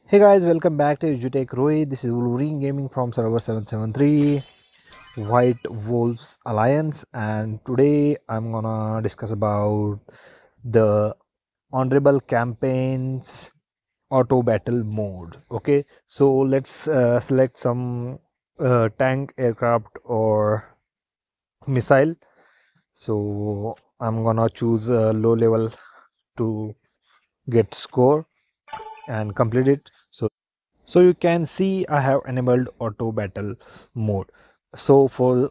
Hey guys, welcome back to Ujutech Roy. This is Wolverine Gaming from server 773 White Wolves Alliance, and today I'm gonna discuss about the Honorable Campaigns Auto Battle mode. Okay, so let's select some tank, aircraft, or missile. So I'm gonna choose a low level to get score and complete it. So you can see I have enabled auto battle mode. So for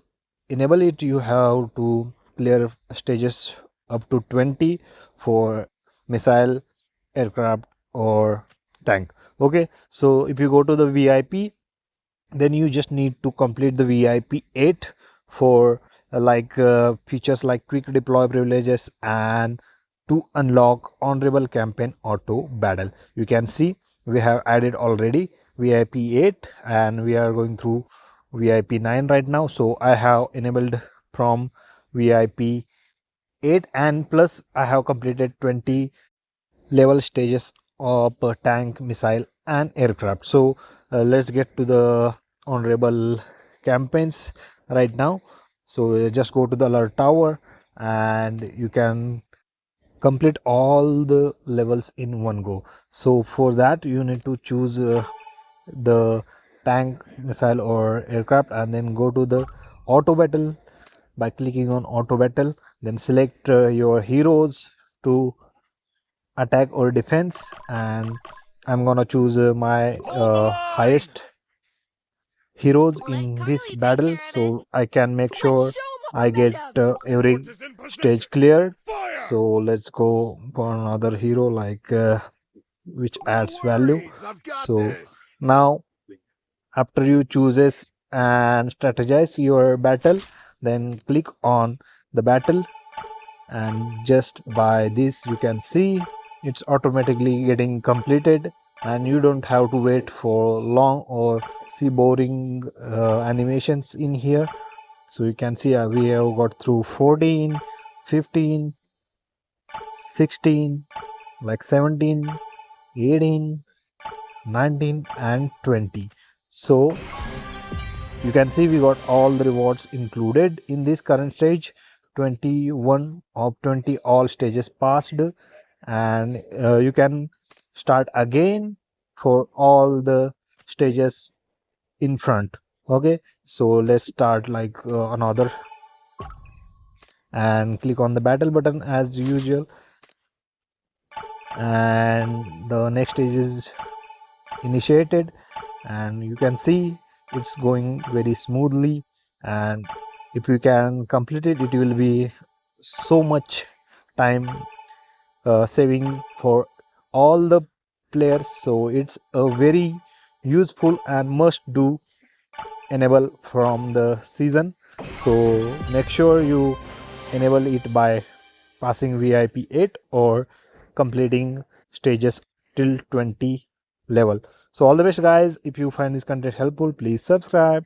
enable it, you have to clear stages up to 20 for missile, aircraft, or tank. Okay, so if you go to the VIP, then you just need to complete the VIP 8 for features like quick deploy privileges and to unlock honorable campaign auto battle. You can see we have added already VIP 8 and we are going through VIP 9 right now. So I have enabled from VIP 8 and plus I have completed 20 level stages of tank, missile, and aircraft. So let's get to the honorable campaigns right now. So just go to the alert tower and you can complete all the levels in one go. So for that you need to choose the tank, missile, or aircraft, and then go to the auto battle by clicking on auto battle. Then select your heroes to attack or defense, and I'm gonna choose my highest heroes in this battle so I can make sure I get every stage cleared. So let's go for another hero which adds value. So now after you chooses and strategize your battle, then click on the battle, and just by this you can see it's automatically getting completed and you don't have to wait for long or see boring animations in here. So you can see we have got through 14, 15, 16, like 17, 18, 19, and 20. So you can see we got all the rewards included in this current stage. 21 of 20 all stages passed, and you can start again for all the stages in front. Okay, so let's start another and click on the battle button as usual, and the next stage is initiated, and you can see it's going very smoothly, and if you can complete it, it will be so much time saving for all the players. So it's a very useful and must do enable from the season. So make sure you enable it by passing VIP 8 or completing stages till 20 level. So all the best guys. If you find this content helpful, please subscribe.